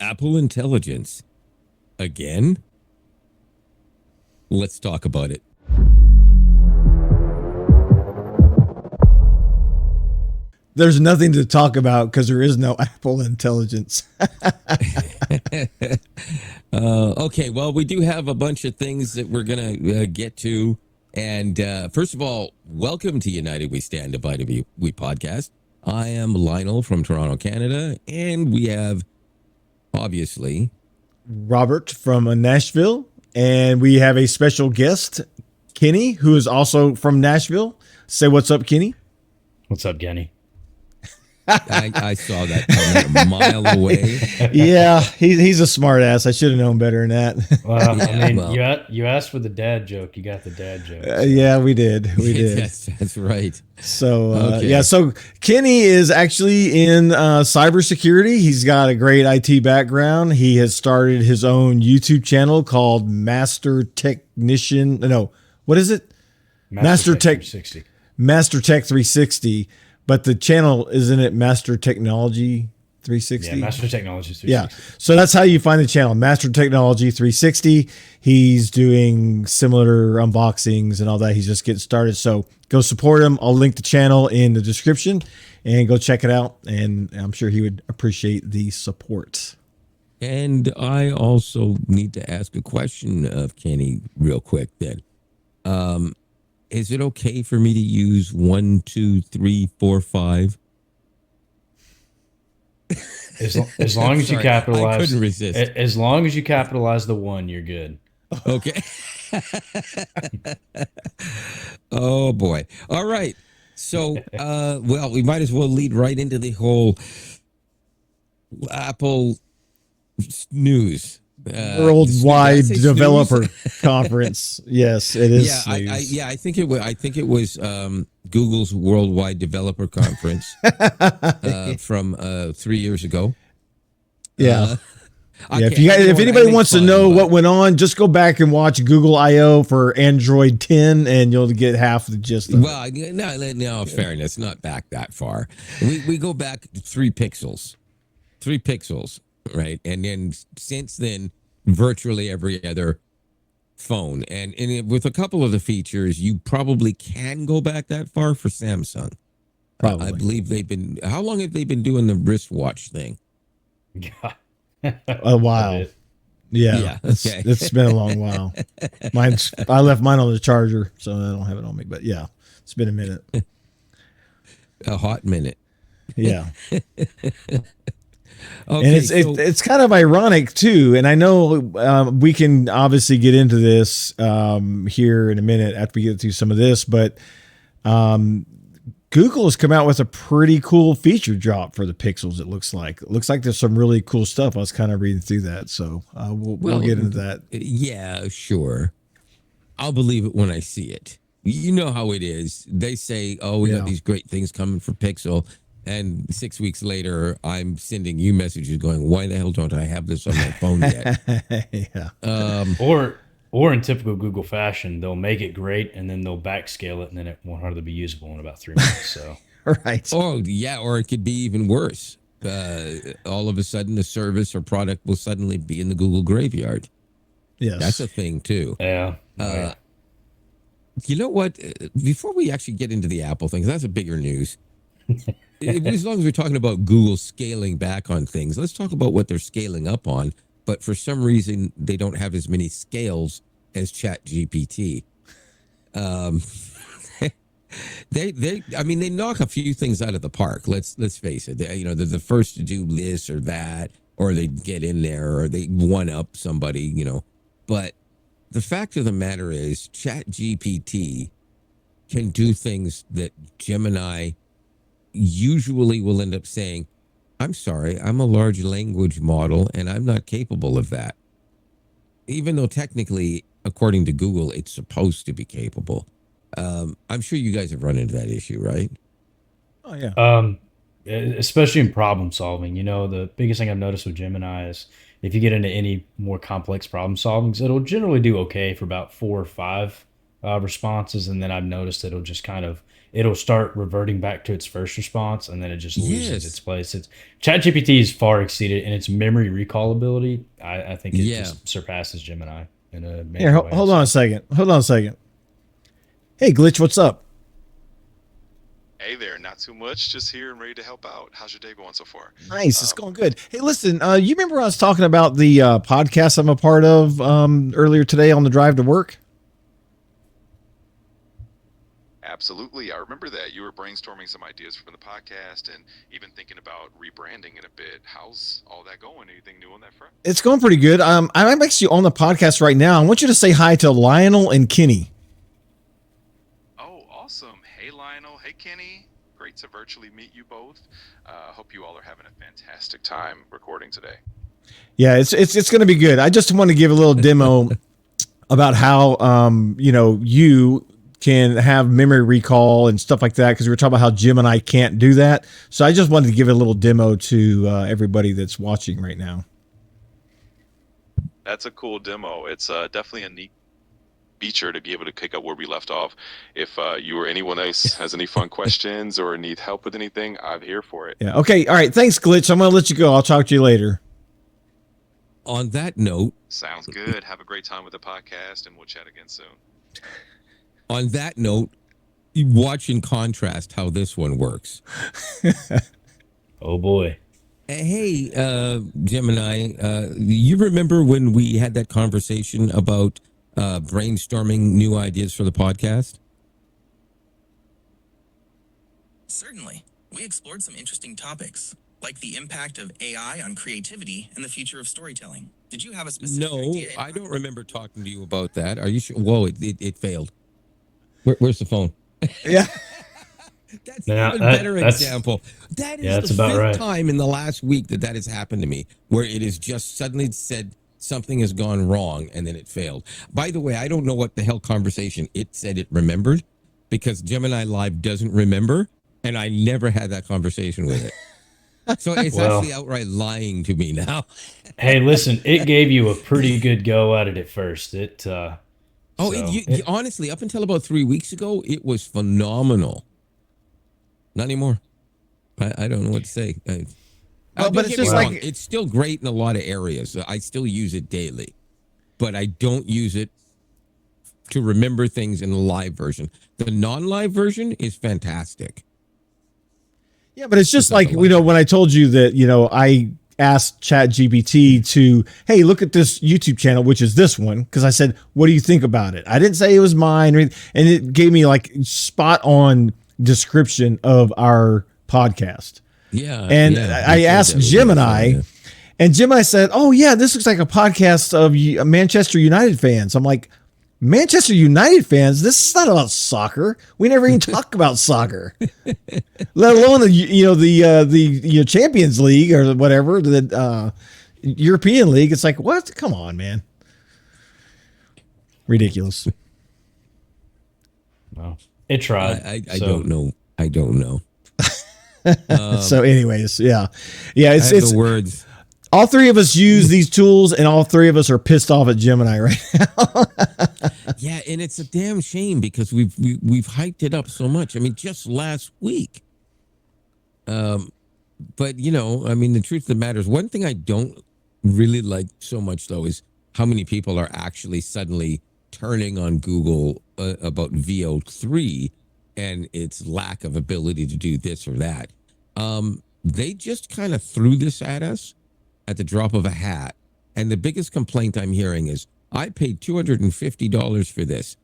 Apple Intelligence. Again? Let's talk about it. There's nothing to talk about because there is no Apple Intelligence. Okay, well, we do have a bunch of things that we're going to get to. And first of all, welcome to United We Stand, Divided We podcast. I am Lionel from Toronto, Canada, and we have, obviously, Robert from Nashville, and we have a special guest, Kenny, who is also from Nashville. Say what's up, Kenny. What's up, Kenny? I saw that coming a mile away. Yeah, he's a smart ass. I should have known better than that. Well, I mean, you asked for the dad joke. You got the dad joke. So. Yeah, we did. We did. That's right. So, okay. So Kenny is actually in cybersecurity. He's got a great IT background. He has started his own YouTube channel called Master Technician. No, what is it? Master Tech 360. Master Tech 360. But the channel, isn't it Master Technology 360? Yeah, Master Technology 360. Yeah. So that's how you find the channel, Master Technology 360. He's doing similar unboxings and all that. He's just getting started. So go support him. I'll link the channel in the description and go check it out. And I'm sure he would appreciate the support. And I also need to ask a question of Kenny real quick then. Is it okay for me to use 1, 2, 3, 4, 5? As long as you capitalize, I couldn't resist. As long as you capitalize the 1, you're good. Okay. Oh boy. All right. So, well, we might as well lead right into the whole Apple news. Worldwide Developer Conference. Yes, it is. Yeah, I think it was Google's Worldwide Developer Conference from 3 years ago. Yeah. If anybody wants to know what went on, just go back and watch Google I/O for Android 10, and you'll get half the gist of it. No, fairness, not back that far. We go back 3 pixels. 3 pixels. Right. And then since then, virtually every other phone. And with a couple of the features, you probably can go back that far for Samsung. Probably. I believe how long have they been doing the wristwatch thing? A while. Yeah. Okay. It's been a long while. I left mine on the charger, so I don't have it on me. But yeah, it's been a minute. A hot minute. Yeah. Okay, and it's kind of ironic too, and I know we can obviously get into this here in a minute after we get through some of this, but Google has come out with a pretty cool feature drop for the Pixels. It looks like there's some really cool stuff. I was kind of reading through that, so we'll get into that. Yeah, sure. I'll believe it when I see it. You know how it is. They say, "Oh, we got these great things coming for Pixel." And 6 weeks later, I'm sending you messages going, "Why the hell don't I have this on my phone yet?" Yeah. Or in typical Google fashion, they'll make it great and then they'll backscale it, and then it won't hardly be usable in about 3 months. So, right. Oh yeah, or it could be even worse. All of a sudden, the service or product will suddenly be in the Google graveyard. Yes, that's a thing too. Yeah. You know what? Before we actually get into the Apple thing, 'cause that's a bigger news. As long as we're talking about Google scaling back on things, let's talk about what they're scaling up on. But for some reason, they don't have as many scales as ChatGPT. They knock a few things out of the park. Let's face it. They're the first to do this or that, or they get in there, or they one up somebody. But the fact of the matter is, ChatGPT can do things that Gemini usually will end up saying, "I'm sorry, I'm a large language model and I'm not capable of that." Even though technically, according to Google, it's supposed to be capable. I'm sure you guys have run into that issue, right? Oh, yeah. Especially in problem solving. The biggest thing I've noticed with Gemini is if you get into any more complex problem solvings, it'll generally do okay for about 4 or 5 responses, and then I've noticed it'll start reverting back to its first response, and then it just loses its place. It's ChatGPT is far exceeded in its memory recall ability. I think it just surpasses Gemini in a major Here, way. hold on a second. Hold on a second. Hey, Glitch, what's up? Hey there, not too much. Just here and ready to help out. How's your day going so far? Nice, it's going good. Hey, listen, you remember I was talking about the podcast I'm a part of earlier today on the drive to work? Absolutely. I remember that. You were brainstorming some ideas for the podcast and even thinking about rebranding it a bit. How's all that going? Anything new on that front? It's going pretty good. I'm actually on the podcast right now. I want you to say hi to Lionel and Kenny. Oh, awesome. Hey, Lionel. Hey, Kenny. Great to virtually meet you both. Hope you all are having a fantastic time recording today. Yeah, it's going to be good. I just want to give a little demo about how you can have memory recall and stuff like that, because we were talking about how Gemini can't do that. So I just wanted to give a little demo to everybody that's watching right now. That's a cool demo. It's definitely a neat feature to be able to pick up where we left off. If you or anyone else has any fun questions or need help with anything, I'm here for it. Yeah. Okay. All right. Thanks, Glitch. I'm going to let you go. I'll talk to you later. On that note, Sounds good. Have a great time with the podcast, and we'll chat again soon. on that note, you watch in contrast how this one works. Oh boy. Hey, Gemini, you remember when we had that conversation about brainstorming new ideas for the podcast? Certainly. We explored some interesting topics, like the impact of AI on creativity and the future of storytelling. Did you have a specific No, idea? I don't remember talking to you about that. Are you sure? Whoa, it failed. Where's the phone? Yeah. That's Now, an even that- better that's- example. That is that's the about fifth right. time in the last week that has happened to me, where it has just suddenly said something has gone wrong and then it failed. By the way, I don't know what the hell conversation it said it remembered, because Gemini Live doesn't remember, and I never had that conversation with it. So it's Well- actually outright lying to me now. Hey, listen, it gave you a pretty good go at it at first. Honestly, up until about 3 weeks ago, it was phenomenal. Not anymore. I don't know what to say. But Don't it's get just me like- wrong, it's still great in a lot of areas. I still use it daily, but I don't use it to remember things in the live version. The non-live version is fantastic. Yeah, but it's just It's not like, the live when I told you that, I asked ChatGPT to, hey, look at this YouTube channel, which is this one, because I said, what do you think about it? I didn't say it was mine, and it gave me like spot on description of our podcast. Yeah. And yeah, I you said asked that was Gemini, awesome, yeah. and Gemini said, oh, yeah, this looks like a podcast of Manchester United fans. I'm like, Manchester United fans? This is not about soccer. We never even talk about soccer, let alone the Champions League or whatever, the European League. It's like, what? Come on, man. Ridiculous. Well, it tried. I don't know. I don't know. So anyways, yeah. I It's have the words. all three of us use these tools, and all three of us are pissed off at Gemini right now. Yeah, and it's a damn shame because we've hyped it up so much. I mean, just last week. But the truth of the matter is, one thing I don't really like so much though is how many people are actually suddenly turning on Google about VO3 and its lack of ability to do this or that. They just kind of threw this at us at the drop of a hat. And the biggest complaint I'm hearing is, I paid $250 for this.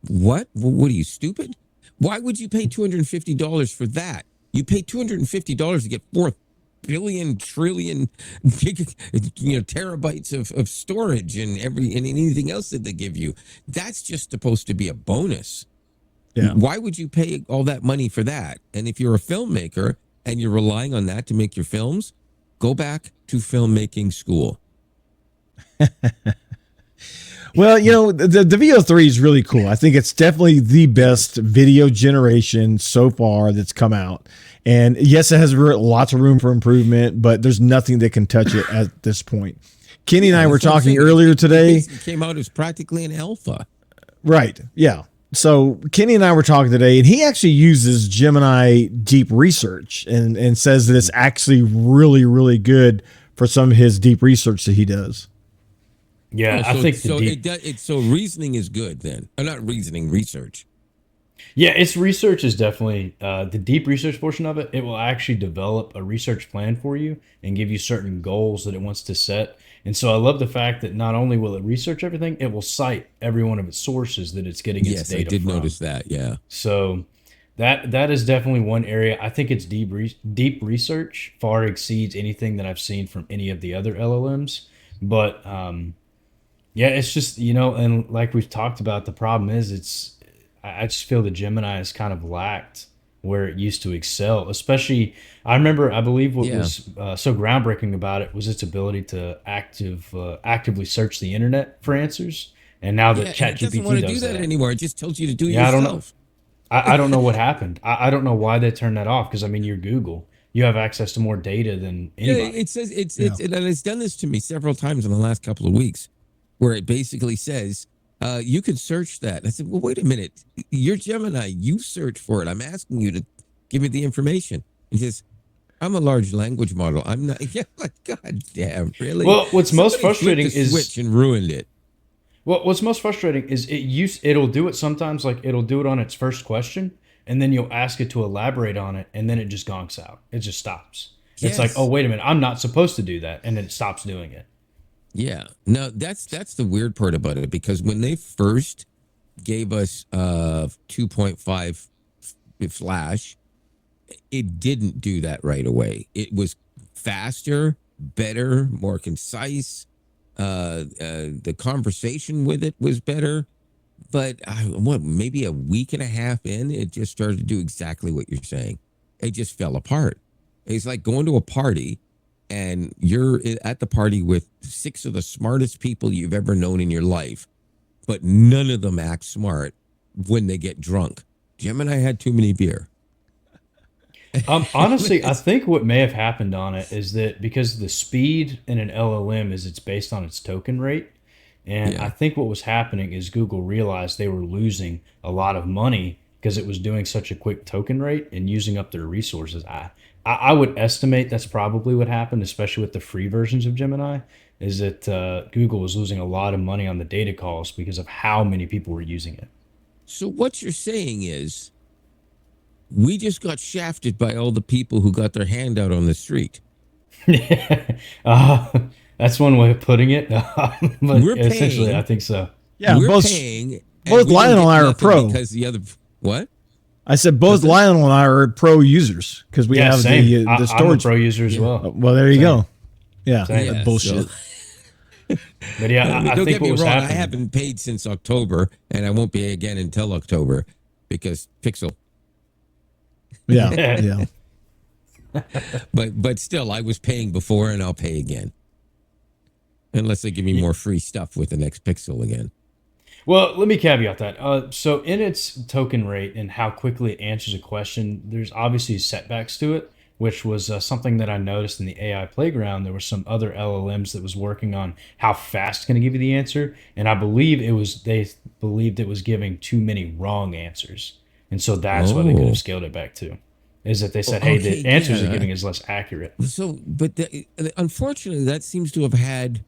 What? What are you, stupid? Why would you pay $250 for that? You pay $250 to get 4 billion trillion terabytes of storage and anything else that they give you. That's just supposed to be a bonus. Yeah. Why would you pay all that money for that? And if you're a filmmaker and you're relying on that to make your films, go back to filmmaking school. Well, the VO3 is really cool. I think it's definitely the best video generation so far that's come out. And yes, it has lots of room for improvement, but there's nothing that can touch it at this point. Kenny and I were That's what I'm talking saying. earlier It today. basically came out as practically an alpha. Right. Yeah. So Kenny and I were talking today, and he actually uses Gemini Deep Research and says that it's actually really, really good for some of his deep research that he does. Yeah, Oh, I think so so reasoning is good then. Or not reasoning, research. Yeah, its research is definitely the deep research portion of it. It will actually develop a research plan for you and give you certain goals that it wants to set. And so I love the fact that not only will it research everything, it will cite every one of its sources that it's getting its Yes, I data did from. notice that. Yeah. So that is definitely one area. I think its deep research far exceeds anything that I've seen from any of the other LLMs. But yeah, it's just, and like we've talked about, the problem is I just feel that Gemini has kind of lacked where it used to excel. Especially, I believe what Yeah. was so groundbreaking about it was its ability to actively search the internet for answers. And now that Yeah, and it doesn't want ChatGPT to do does that that, anymore. It just tells you to do it yeah, I don't know. yourself. I don't know what happened. I don't know why they turned that off. Because I mean, you're Google. You have access to more data than Yeah, anybody. it says and it's done this to me several times in the last couple of weeks, where it basically says, you can search that. And I said, well, wait a minute. You're Gemini. You search for it. I'm asking you to give me the information. He says, I'm a large language model. I'm not. Yeah, like, God damn, really? Well, what's most Somebody flipped frustrating the is switch and ruined it. Well, what's most frustrating is it'll do it sometimes, like it'll do it on its first question, and then you'll ask it to elaborate on it, and then it just gonks out. It just stops. It's like, oh, Yes. wait a minute, I'm not supposed to do that, and then it stops doing it. Yeah. No, that's the weird part about it, because when they first gave us 2.5 flash, it didn't do that right away. It was faster, better, more concise. The conversation with it was better, but maybe a week and a half in, it just started to do exactly what you're saying. It just fell apart. It's like going to a party and you're at the party with 6 of the smartest people you've ever known in your life, but none of them act smart when they get drunk. Gemini had too many beer. Honestly, I think what may have happened on it is that because the speed in an LLM is it's based on its token rate. And I Yeah. think what was happening is Google realized they were losing a lot of money because it was doing such a quick token rate and using up their resources. I would estimate that's probably what happened, especially with the free versions of Gemini, is that Google was losing a lot of money on the data calls because of how many people were using it. So what you're saying is we just got shafted by all the people who got their hand out on the street. uh, that's one way of putting it. But We're essentially, paying. I think so. Yeah, We're both paying. both we don't Lionel and get I are nothing pro. because the other what? I said both What's that? Lionel and I are pro users because we Yeah, have same. the I'm a storage. pro user as well. Well, there you Same. go. Yeah, Same. that Yeah, bullshit. But yeah, I mean, I don't think get me what was wrong. I happening. haven't paid since October, and I won't pay again until October because Pixel. Yeah, yeah. But still, I was paying before, and I'll pay again, unless they give me more free stuff with the next Pixel again. Well, let me caveat that. So, in its token rate and how quickly it answers a question, there's obviously setbacks to it, which was something that I noticed in the AI playground. There were some other LLMs that was working on how fast it's going to give you the answer, and I believe they believed it was giving too many wrong answers, and so that's why they could Oh. have scaled it back too. Is that they said, hey, Okay, the answers yeah. are giving is less accurate. So, but unfortunately, that seems to have had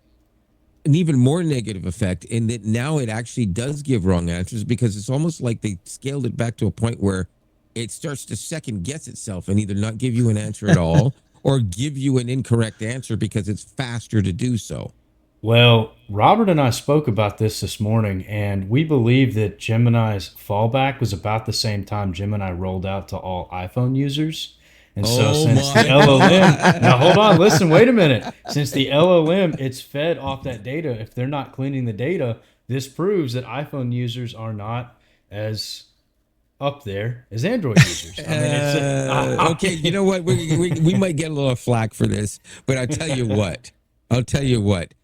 an even more negative effect in that now it actually does give wrong answers, because it's almost like they scaled it back to a point where it starts to second guess itself and either not give you an answer at all or give you an incorrect answer because it's faster to do so. Well, Robert and I spoke about this morning, and we believe that Gemini's fallback was about the same time Gemini rolled out to all iPhone users. And so, Oh since my the LLM, God. now hold on, listen, wait a minute. Since the LLM, it's fed off that data. If they're not cleaning the data, this proves that iPhone users are not as up there as Android users. I mean, Okay, you know what? We might get a little flack for this, but I'll tell you what.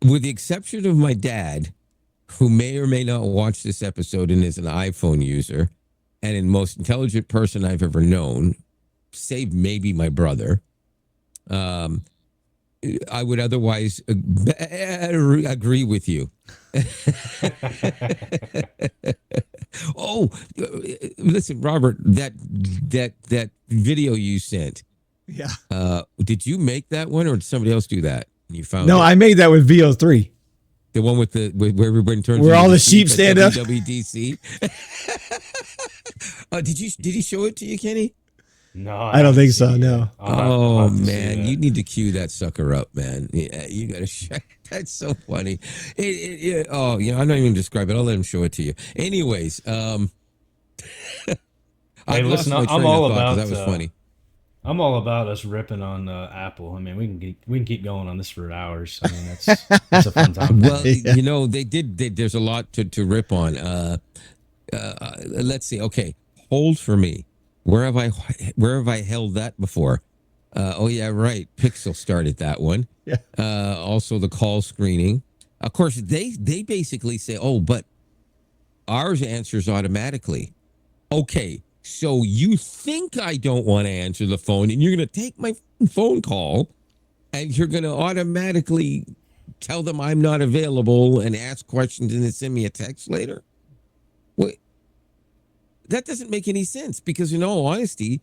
With the exception of my dad, who may or may not watch this episode and is an iPhone user, and the most intelligent person I've ever known, save maybe my brother, I would otherwise agree with you. Oh, listen, Robert, that video you sent. Yeah. Did you make that one, or did somebody else do that? You found No, it? I made that with VO3. The one with where everybody turns Where into all the sheep stand up. WWDC. Did he show it to you, Kenny? No, I don't think so. No. Oh man, you need to cue that sucker up, man. Yeah, you gotta. That's so funny. Oh, I'm not even gonna describe it. I'll let him show it to you. Anyways, Hey, I've lost listen, my train I'm all of thought 'cause about that was funny. I'm all about us ripping on Apple. I mean, we can keep going on this for hours. I mean, that's a fun time. Well, Yeah. there's a lot to rip on. Let's see. Okay, hold for me. Where have I held that before? Oh yeah, right. Pixel started that one. Yeah. Also the call screening. Of course, they basically say, oh, but ours answers automatically. Okay, so you think I don't want to answer the phone, and you're going to take my phone call, and you're going to automatically tell them I'm not available and ask questions and then send me a text later? Wait, that doesn't make any sense because, in all honesty,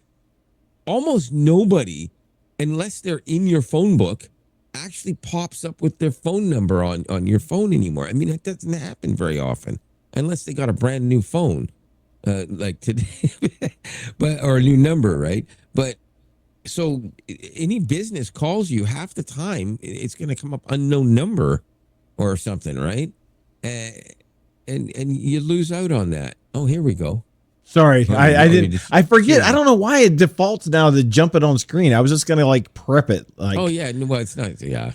almost nobody, unless they're in your phone book, actually pops up with their phone number on your phone anymore. I mean, it doesn't happen very often unless they got a brand new phone. Like today, or a new number, right? But so any business calls you, half the time it's going to come up unknown number or something, right? And you lose out on that. Oh, here we go. Sorry, I didn't. I forget. Yeah. I don't know why it defaults now to jump it on screen. I was just gonna like prep it. Like, Oh yeah, well it's not. Yeah.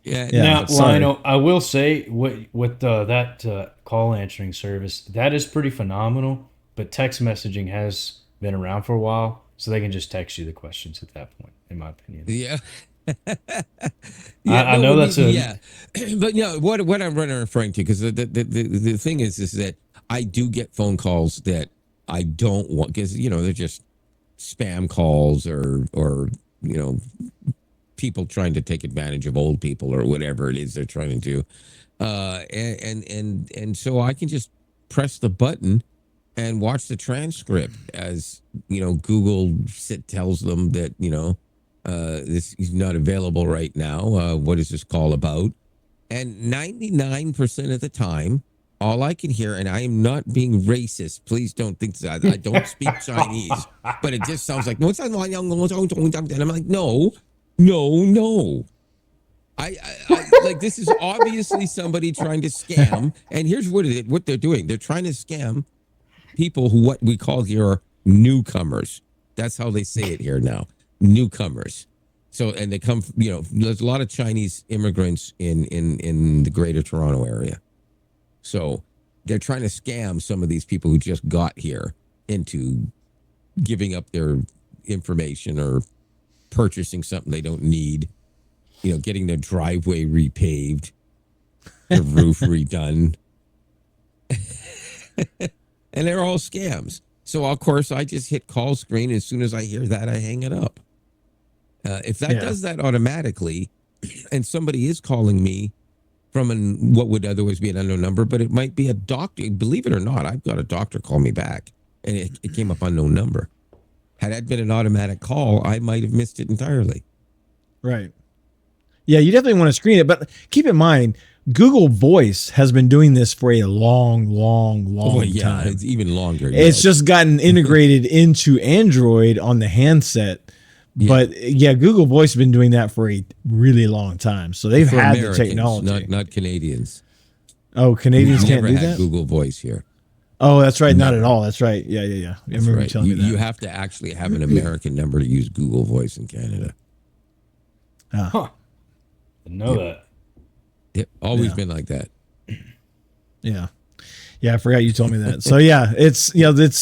Now, sorry. Lionel, I will say with that call answering service, that is pretty phenomenal. But text messaging has been around for a while, so they can just text you the questions at that point, in my opinion. Yeah. I know that's but what I'm referring to, because the thing is that I do get phone calls that I don't want, because they're just spam calls or people trying to take advantage of old people or whatever it is they're trying to do, and so I can just press the button and watch the transcript as Google tells them that this is not available right now. What is this call about? And 99% of the time, all I can hear, and I am not being racist. Please don't think that I don't speak Chinese, but it just sounds like, and I'm like, no. I like, this is obviously somebody trying to scam. And here's what they're doing. They're trying to scam people who, what we call here, are newcomers. That's how they say it here now. Newcomers. So, and they come, there's a lot of Chinese immigrants in the greater Toronto area. So they're trying to scam some of these people who just got here into giving up their information or purchasing something they don't need, getting their driveway repaved, the roof redone. And they're all scams. So, of course, I just hit call screen. As soon as I hear that, I hang it up. If that does that automatically, and somebody is calling me from what would otherwise be an unknown number, but it might be a doctor. Believe it or not, I've got a doctor call me back, and it came up unknown number. Had that been an automatic call, I might have missed it entirely. right. Yeah, you definitely want to screen it, but keep in mind, Google Voice has been doing this for a long time. It's even longer. It's just gotten integrated into Android on the handset. Yeah. But Google Voice has been doing that for a really long time. So they've For had Americans, the technology. not Canadians. Oh, Canadians We've can't never do had that? Google Voice here. Oh, that's right. Not Never. at all. That's right. Yeah. I That's remember you right. telling me that. You have to actually have an American number to use Google Voice in Canada. Huh. Didn't know that. It's always Yeah. been like that. Yeah. I forgot you told me that. So it's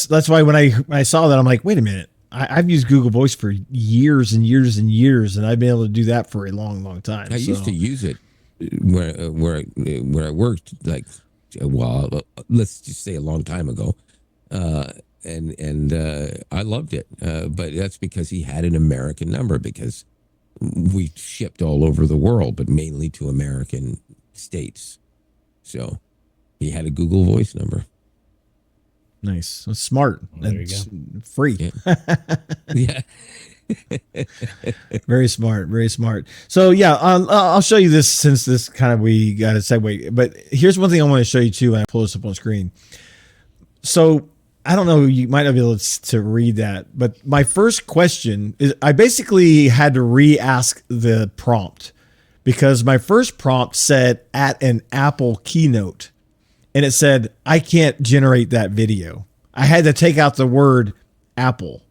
that's why when I saw that, I'm like, wait a minute. I've used Google Voice for years and years and years, and I've been able to do that for a long time. I used to use it where I worked, like, well, let's just say a long time ago, and I loved it. But that's because he had an American number, because we shipped all over the world, but mainly to American states. So he had a Google Voice number. Nice. That's smart. Well, there you That's free. Yeah. Very smart. Very smart. So yeah, I'll show you this since this kind of we got a segue. But here's one thing I want to show you too when I pull this up on screen. So I don't know, you might not be able to read that, but my first question is I basically had to re-ask the prompt because my first prompt said at an Apple keynote. And it said, I can't generate that video. I had to take out the word Apple.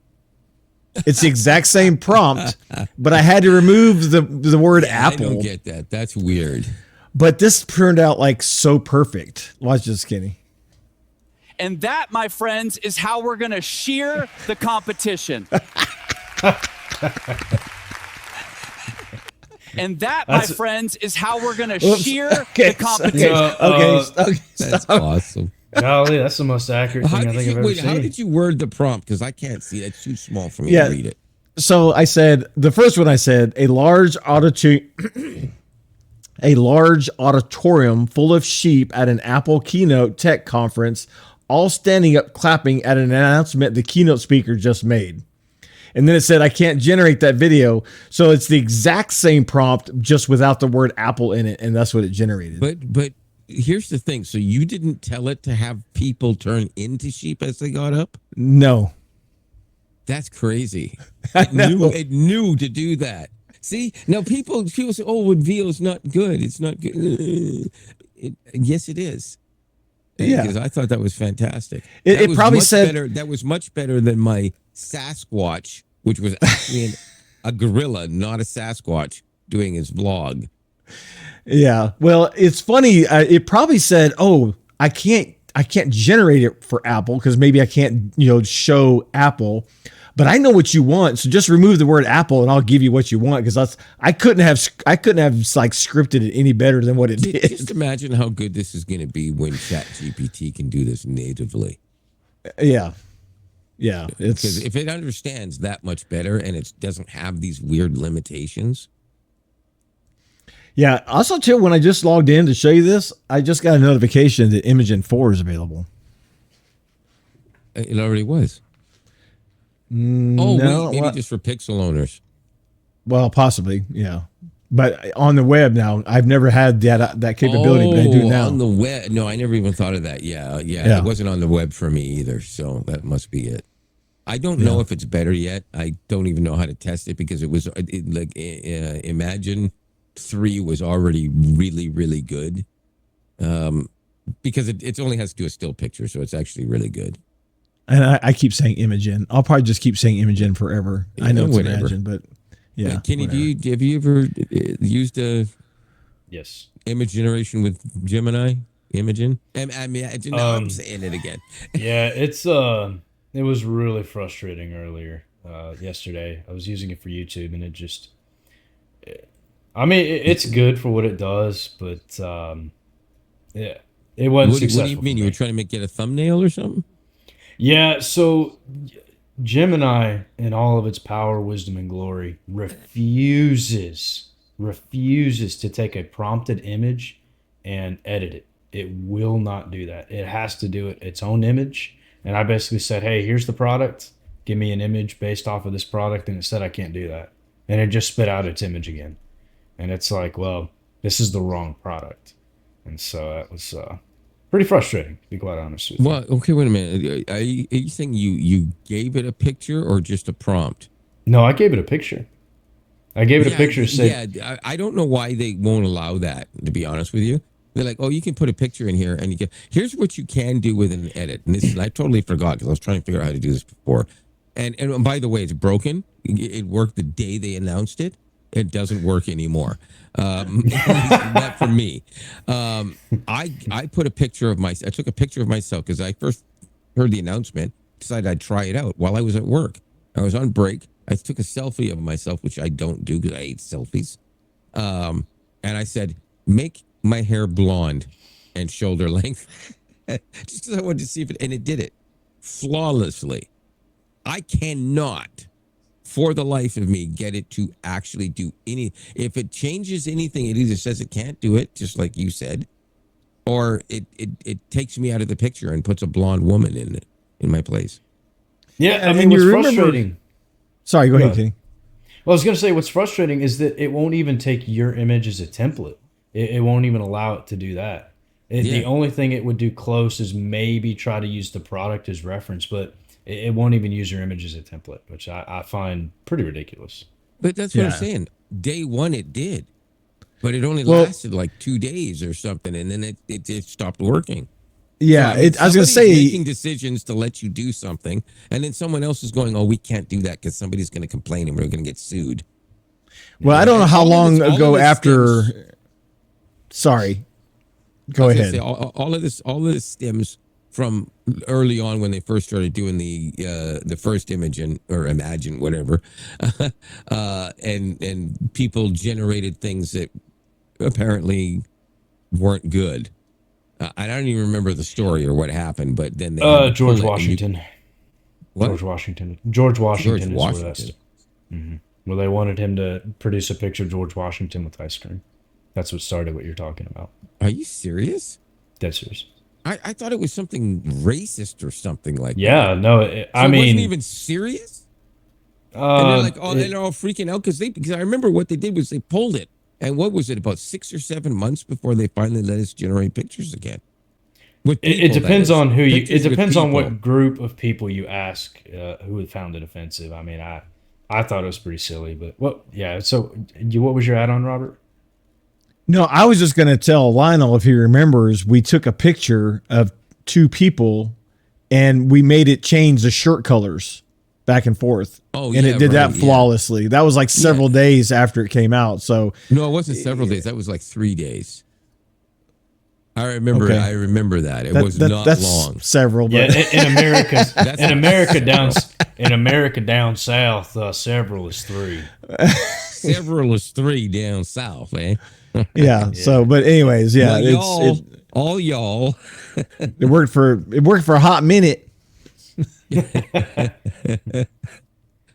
It's the exact same prompt, but I had to remove the word Apple. I don't get that. That's weird. But this turned out like so perfect. Watch this, Kenny. And that, my friends, is how we're going to shear the competition. And that, my friends, is how we're going to shear the competition. Okay. That's awesome. Golly, that's the most accurate thing I think I've ever seen. How did you word the prompt? Because I can't see. It's too small for me to read it. So I said, the first one I said, a large auditorium full of sheep at an Apple keynote tech conference, all standing up clapping at an announcement the keynote speaker just made. And then it said, I can't generate that video. So it's the exact same prompt, just without the word Apple in it. And that's what it generated. But here's the thing. So you didn't tell it to have people turn into sheep as they got up? No. That's crazy. It knew to do that. See, now people say, oh, video's not good. It's not good. Yes, it is. Yeah. Because I thought that was fantastic. It probably said better. That was much better than my Sasquatch, which was actually a gorilla, not a Sasquatch, doing his vlog. Yeah. Well, it's funny. It probably said, oh, I can't generate it for Apple because maybe I can't, show Apple, but I know what you want. So just remove the word Apple and I'll give you what you want. Cause I couldn't have like scripted it any better than what it did. Just imagine how good this is going to be when ChatGPT can do this natively. Yeah. Yeah. Because if it understands that much better and it doesn't have these weird limitations. Yeah. Also, too, when I just logged in to show you this, I just got a notification that Imagen 4 is available. It already was. No, maybe just for Pixel owners. Well, possibly, yeah. But on the web now, I've never had that capability, but I do now. On the web, no, I never even thought of that. Yeah. It wasn't on the web for me either, so that must be it. I don't know if it's better yet. I don't even know how to test it because Imagine 3 was already really, really good. Because it only has to do a still picture, so it's actually really good. And I keep saying Imagen. I'll probably just keep saying Imagen forever. Yeah, I know it's Imagine, but yeah. Kenny, have you ever used a image generation with Gemini? Imagen? I'm saying it again. Yeah, it was really frustrating earlier yesterday. I was using it for YouTube, and it's good for what it does, but it wasn't successful. What do you mean? You were trying to get a thumbnail or something? Yeah, so Gemini, in all of its power, wisdom, and glory, refuses to take a prompted image and edit it. It will not do that. It has to do its own image. And I basically said, hey, here's the product. Give me an image based off of this product. And it said I can't do that. And it just spit out its image again. And it's like, well, this is the wrong product. And so that was pretty frustrating, to be quite honest with you. Well, okay, wait a minute. Are you saying you gave it a picture or just a prompt? No, I gave it a picture. I gave it a picture. I don't know why they won't allow that, to be honest with you. They're like, oh, you can put a picture in here, and here's what you can do with an edit. And I totally forgot because I was trying to figure out how to do this before. And by the way, it's broken. It worked the day they announced it. It doesn't work anymore. Not for me. I put a picture of I took a picture of myself because I first heard the announcement, decided I'd try it out while I was at work. I was on break. I took a selfie of myself, which I don't do because I hate selfies. And I said, make my hair blonde and shoulder length. Just because I wanted to see and it did it flawlessly. I cannot, for the life of me, get it to actually do if it changes anything, it either says it can't do it, just like you said, or it takes me out of the picture and puts a blonde woman in it. in my place. Yeah, I And mean, you what's remember- frustrating. Sorry, go ahead, Right. Kenny. Well, I was going to say what's frustrating is that it won't even take your image as a template. It won't even allow it to do that. The Yeah. only thing it would do close is maybe try to use the product as reference, but it won't even use your image as a template, which I find pretty ridiculous. But that's what I'm Yeah. saying. Day one, it did. But it only Well- lasted like 2 days or something, and then it stopped working. Yeah, So, I mean, I was gonna somebody's say, making decisions to let you do something, and then someone else is going, "Oh, we can't do that because somebody's going to complain and we're going to get sued." well, I don't know And how all of long this- all of ago this after. stems- Sorry, go I was gonna ahead. say, all of this stems from early on when they first started doing the first Imagine or Imagine, whatever, and people generated things that apparently weren't good. I don't even remember the story or what happened, but then they had to George pull it and Washington. What? George Washington. George Washington is where that's. Washington. Well, they wanted him to produce a picture of George Washington with ice cream. That's what started what you're talking about. Are you serious? Dead serious. I thought it was something racist or something like that. Yeah, no, So I it wasn't mean, even serious. And they're like, it- they're all freaking out because I remember what they did was they pulled it, and what was it, about 6 or 7 months before they finally let us generate pictures again? With It people, that depends is. on who you. It Pictures with depends on people. what group of people you ask who had found it offensive. I mean, I thought it was pretty silly, but what? Yeah. So, what was your add-on, Robert? No, I was just gonna tell Lionel, if he remembers, we took a picture of two people, and we made it change the shirt colors back and forth. Oh, and yeah, it did that right, yeah. flawlessly. That was like several days after it came out. So No, it wasn't several days. That was like 3 days. I remember. Okay. I remember that. It that- was that- not that's long. several. Yeah, But in America, That's in America down south, several is 3. Several is 3 down south, eh? yeah. So, but anyways, yeah, Well, all y'all. it worked for a hot minute.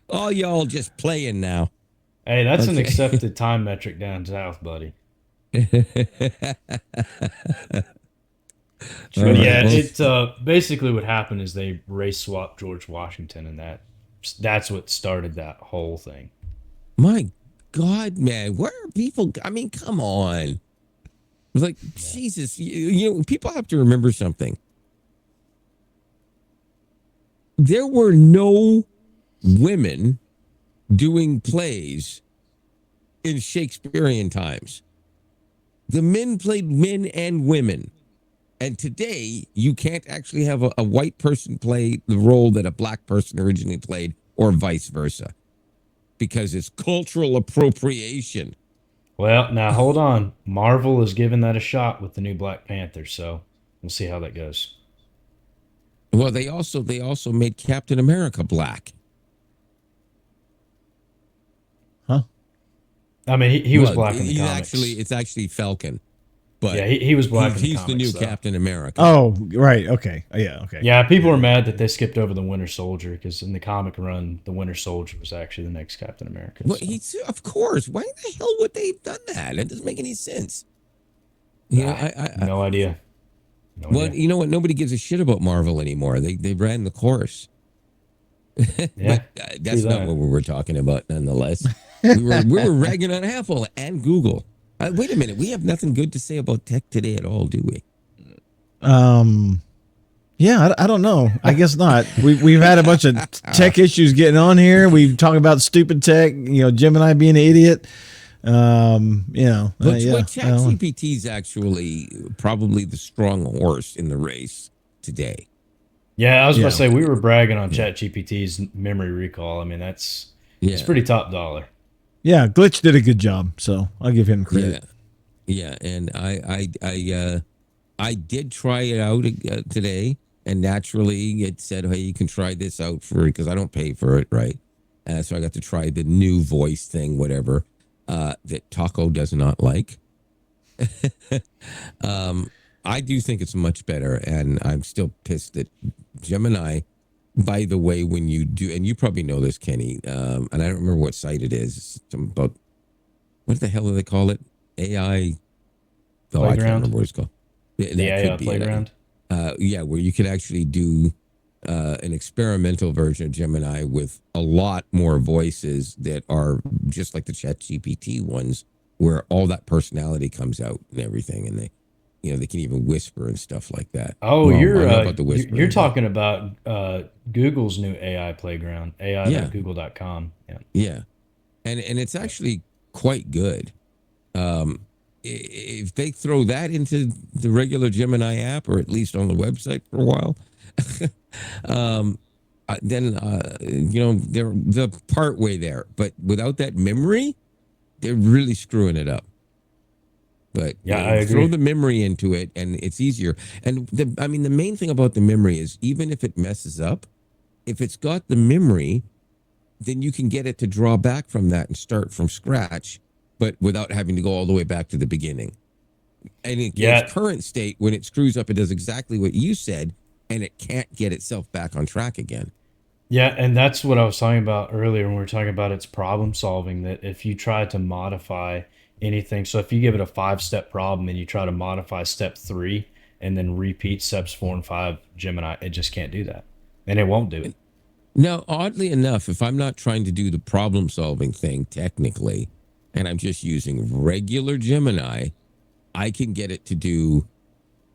All y'all just playing now. Hey, that's an Okay. accepted time metric down south, buddy. But yeah, it basically what happened is they race swapped George Washington, and that's what started that whole thing. My God, man, where are people? I mean, come on. It's like, Jesus, you know, people have to remember something. There were no women doing plays in Shakespearean times. The men played men and women. And today, you can't actually have a white person play the role that a black person originally played, or vice versa, because it's cultural appropriation. Well, now hold on. Marvel is giving that a shot with the new Black Panther, so we'll see how that goes. Well, they also made Captain America black. Huh? I mean, he was Well, black in the he's comics. it's actually Falcon, but Yeah, he was black in the he's comics. the new though. Captain America. Oh, right. Okay. Yeah. Okay. Yeah, people were mad that they skipped over the Winter Soldier because in the comic run, the Winter Soldier was actually the next Captain America. Well, so. he's, of course. Why the hell would they have done that? It doesn't make any sense. You know, No idea. No well, idea. you know what? Nobody gives a shit about Marvel anymore. They ran the course. Yeah, But that's true not that. what we were talking about. Nonetheless, we were ragging on Apple and Google. Wait a minute. We have nothing good to say about tech today at all, do we? Yeah, I don't know. I guess not. We've had a bunch of tech issues getting on here. We talk about stupid tech. You know, Gemini being an idiot. You know, But yeah. I don't know. ChatGPT is actually probably the strong horse in the race today. Yeah, I was about Yeah. to say we were bragging on ChatGPT's memory recall. I mean, it's pretty top dollar. Yeah, Glitch did a good job, so I'll give him credit. Yeah, and I did try it out today, and naturally it said, "Hey, you can try this out for," because I don't pay for it, right? So I got to try the new voice thing, whatever, that Taco does not like. I do think it's much better, and I'm still pissed that Gemini. By the way, when you do, and you probably know this, Kenny, and I don't remember what site it is. It's about, what the hell do they call it? AI. Oh, I can't Playground? remember what it's called. The AI playground. Yeah, where you can actually do an experimental version of Gemini with a lot more voices that are just like the ChatGPT ones, where all that personality comes out and everything, and they, they can even whisper and stuff like that. Oh, Well, I don't know about the you're whispering, but talking about Google's new AI playground, yeah, ai.google.com. Yeah. yeah, and it's actually quite good. If they throw that into the regular Gemini app, or at least on the website for a while, then they're the part way there. But without that memory, they're really screwing it up. But Yeah, I throw agree. the memory into it, and it's easier. And the main thing about the memory is, even if it messes up, if it's got the memory, then you can get it to draw back from that and start from scratch, but without having to go all the way back to the beginning. And in its current state, when it screws up, it does exactly what you said, and it can't get itself back on track again. Yeah, and that's what I was talking about earlier when we were talking about its problem solving, that if you try to modify anything, so if you give it a 5-step problem and you try to modify step 3 and then repeat steps 4 and 5, Gemini, it just can't do that. And it won't do it. Now, oddly enough, if I'm not trying to do the problem solving thing technically, and I'm just using regular Gemini, I can get it to do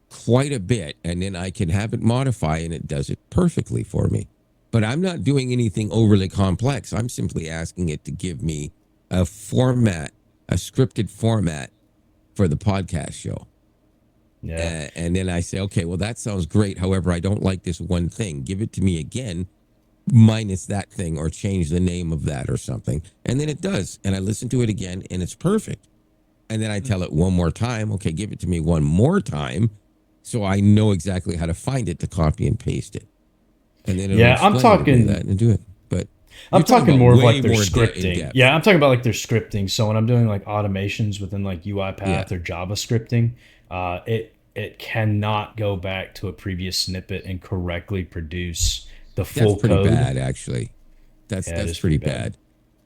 quite a bit, and then I can have it modify, and it does it perfectly for me. But I'm not doing anything overly complex. I'm simply asking it to give me a format, a scripted format for the podcast show. Yeah. And then I say, okay, well, that sounds great. However, I don't like this one thing. Give it to me again, minus that thing, or change the name of that or something. And then it does. And I listen to it again, and it's perfect. And then I tell it one more time, okay, give it to me one more time, so I know exactly how to find it to copy and paste it. And then I'm talking that and do it. But I'm talking more of like their more scripting. Yeah, I'm talking about like their scripting. So when I'm doing like automations within like UiPath or Java scripting, it cannot go back to a previous snippet and correctly produce the full That's pretty code. bad, actually. That's pretty bad.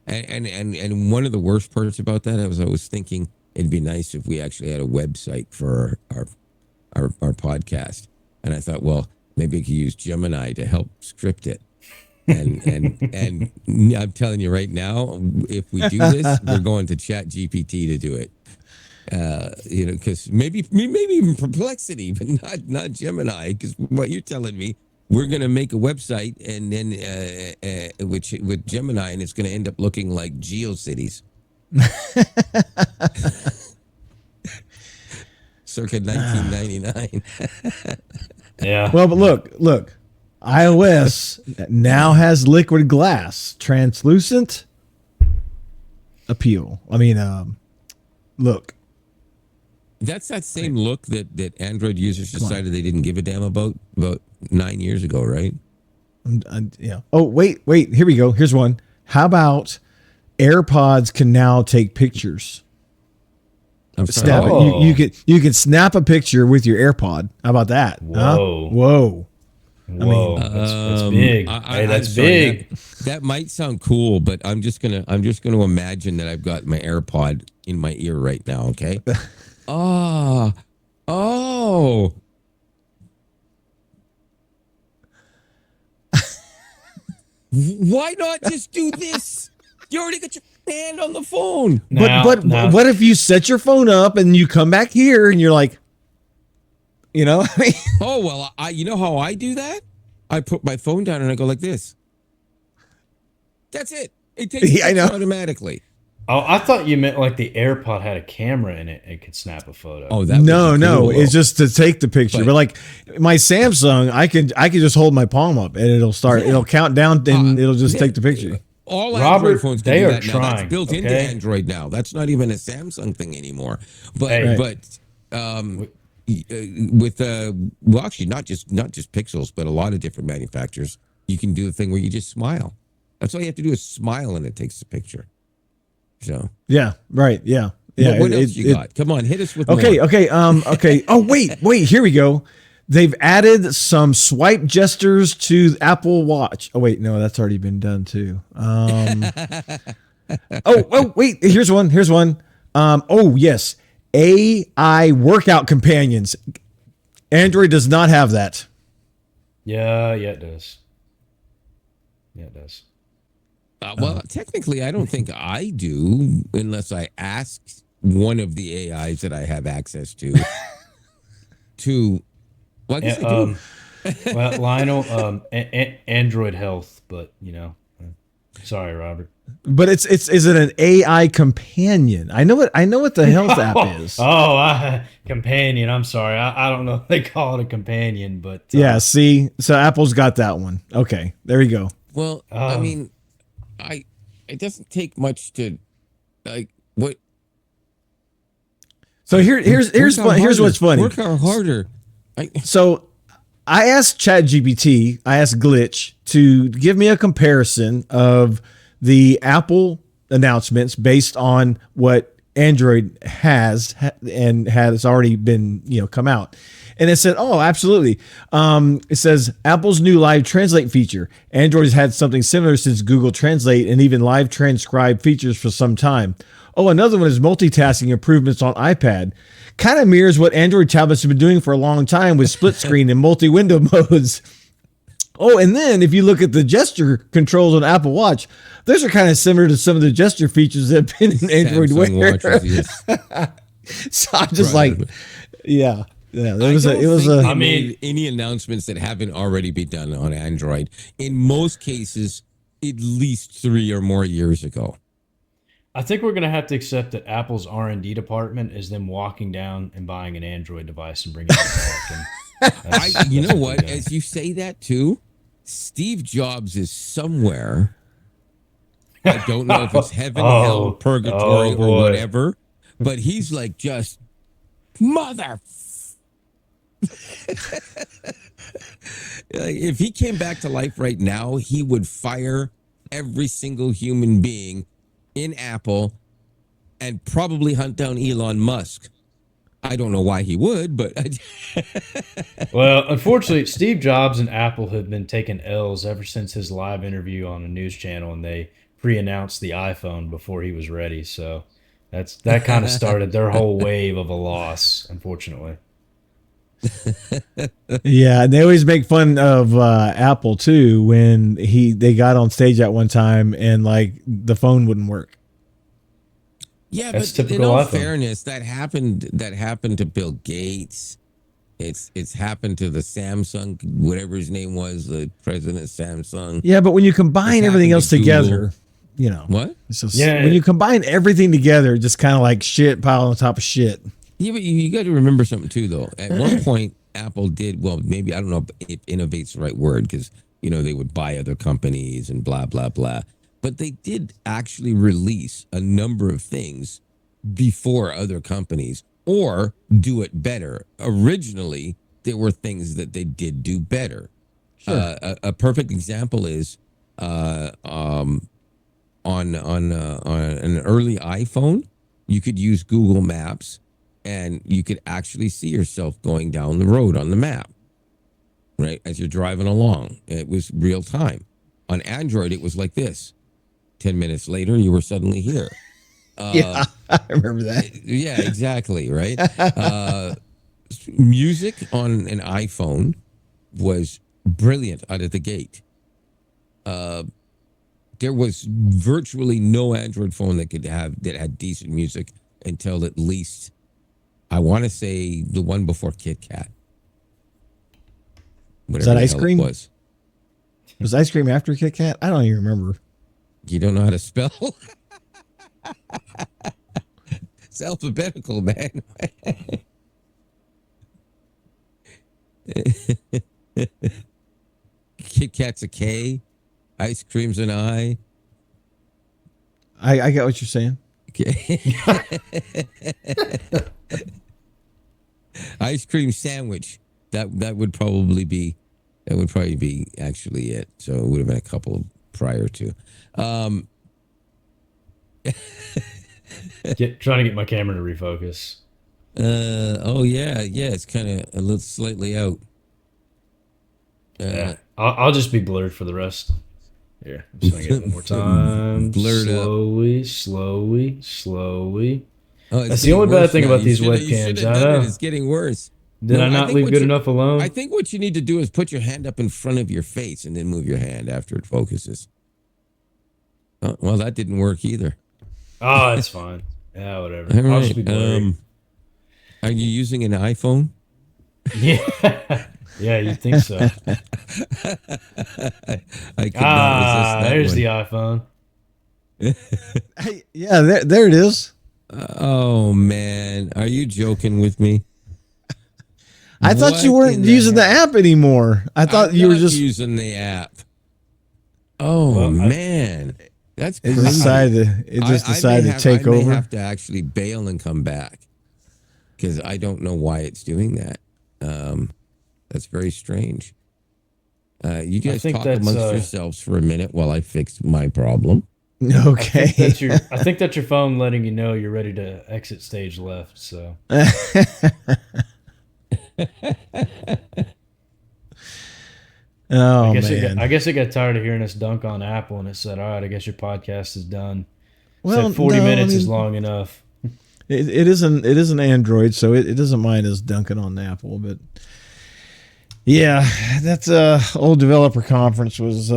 And one of the worst parts about that, I was thinking it'd be nice if we actually had a website for our podcast. And I thought, well, maybe I could use Gemini to help script it. And I'm telling you right now, if we do this, we're going to ChatGPT to do it. Because maybe even Perplexity, but not Gemini. Because what you're telling me, we're going to make a website, and then with Gemini, and it's going to end up looking like GeoCities. Circa 1999. Yeah. Well, but look, iOS now has liquid glass, translucent appeal. I mean, look. That's that same look that Android users decided they didn't give a damn about 9 years ago, right? Yeah. Oh, wait. Here we go. Here's one. How about AirPods can now take pictures? I'm sorry. You can snap a picture with your AirPod. How about that? Whoa. Huh? Whoa. Whoa. That's big. Hey, that's big. That might sound cool, but I'm just gonna imagine that I've got my AirPod in my ear right now. Okay. Oh. Why not just do this? You already got your hand on the phone. But what if you set your phone up and you come back here and you're like, Oh, well, you know how I do that? I put my phone down and I go like this. That's it. It takes it automatically. Oh, I thought you meant like the AirPod had a camera in it and could snap a photo. Oh, that no, it's just to take the picture. But like my Samsung, I can just hold my palm up and it'll start. It'll count down and it'll just take the picture. All Robert, Android phones can they do are that now. trying. That's built into Android now. That's not even a Samsung thing anymore. But with well, actually, not just Pixels, but a lot of different manufacturers, you can do the thing where you just smile. That's all you have to do is smile, and it takes the picture. So yeah, right, yeah. What else you got? Come on, hit us with more. Okay. Oh, wait. Here we go. They've added some swipe gestures to Apple Watch. Oh, wait, no, that's already been done too. Wait, here's one. Oh, yes. AI workout companions. Android does not have that. Yeah, it does. Yeah, it does. Well, technically, I don't think I do unless I ask one of the AIs that I have access to. Well, I guess I do. Well, Lionel, Android health, but sorry, Robert. But is it an AI companion? I know what the health app is. Companion. I'm sorry, I don't know if they call it a companion, but yeah. See, so Apple's got that one. Okay, there you go. Well, I mean, it doesn't take much to like what. So here's what's funny. Work harder. So I asked ChatGPT, I asked Glitch to give me a comparison of the Apple announcements based on what Android has and has already been, come out. And it said, oh, absolutely. It says Apple's new live translate feature. Android has had something similar since Google Translate and even live transcribe features for some time. Oh, another one is multitasking improvements on iPad. Kind of mirrors what Android tablets have been doing for a long time with split screen and multi-window modes. Oh, and then if you look at the gesture controls on Apple Watch, those are kind of similar to some of the gesture features that have been in Android Wear. So I'm just yeah. I mean, any announcements that haven't already been done on Android, in most cases, at least 3 or more years ago. I think we're going to have to accept that Apple's R&D department is them walking down and buying an Android device and bringing it back. You know what? As you say that too, Steve Jobs is somewhere. I don't know if it's heaven, hell, purgatory, or whatever, but he's like just mother. If he came back to life right now, he would fire every single human being in Apple and probably hunt down Elon Musk. I don't know why he would, but well, unfortunately, Steve Jobs and Apple have been taking L's ever since his live interview on a news channel, and they pre-announced the iPhone before he was ready. So that kind of started their whole wave of a loss, unfortunately. Yeah, and they always make fun of Apple too when they got on stage at one time and like the phone wouldn't work. Yeah, that's but in all all fairness, that happened to Bill Gates. It's happened to the Samsung, whatever his name was, the president of Samsung. Yeah, but when you combine everything else together, what? When you combine everything together, just kind of like shit piled on top of shit. Yeah, but you got to remember something too, though. At one point, Apple did, well, maybe, I don't know if innovate's the right word, because, they would buy other companies and blah, blah, blah. But they did actually release a number of things before other companies or do it better. Originally, there were things that they did do better. Sure. A perfect example is on an early iPhone, you could use Google Maps and you could actually see yourself going down the road on the map, right? As you're driving along. It was real time. On Android, it was like this. 10 minutes later, you were suddenly here. Yeah, I remember that. Yeah, exactly, right? Music on an iPhone was brilliant out of the gate. There was virtually no Android phone that had decent music until at least, I want to say, the one before Kit Kat. Was that ice cream? Was ice cream after Kit Kat? I don't even remember. You don't know how to spell? It's alphabetical, man. Kit Kat's a K. Ice cream's an I. I get what you're saying. Okay. Ice cream sandwich. That would probably be actually it. So it would have been a couple prior to. Trying to get my camera to refocus. Oh yeah, it's kind of a little slightly out. Yeah, I'll just be blurred for the rest. Here, I'm just gonna get it one more time. Blurred slowly. Oh, that's the only bad thing about these webcams. I know it's getting worse. Did No, I I not think leave what good you- enough alone? I think what you need to do is put your hand up in front of your face and then move your hand after it focuses. Oh, well, that didn't work either. Oh, it's fine. Yeah, whatever. All I'll just be right. blurry. Are you using an iPhone? Yeah. Yeah, you think so. I could not resist that There's one. the iPhone. Hey, yeah, there it is. Oh man, are you joking with me? I thought you What weren't in using the heck? app anymore. I thought I'm you were not just using the app. Oh Well, man, that's it crazy. decided to take I may over. have to actually bail and come back because I don't know why it's doing that. That's very strange. You guys think talk that's, amongst yourselves for a minute while I fix my problem. Okay. I think that's your phone letting you know you're ready to exit stage left. So Oh I man. guess it got tired of hearing us dunk on Apple, and it said, "All right, I guess your podcast is done." Well, Said 40 no, minutes I is mean, long enough. it is an Android, so it doesn't mind us dunking on Apple, but yeah, that's old developer conference was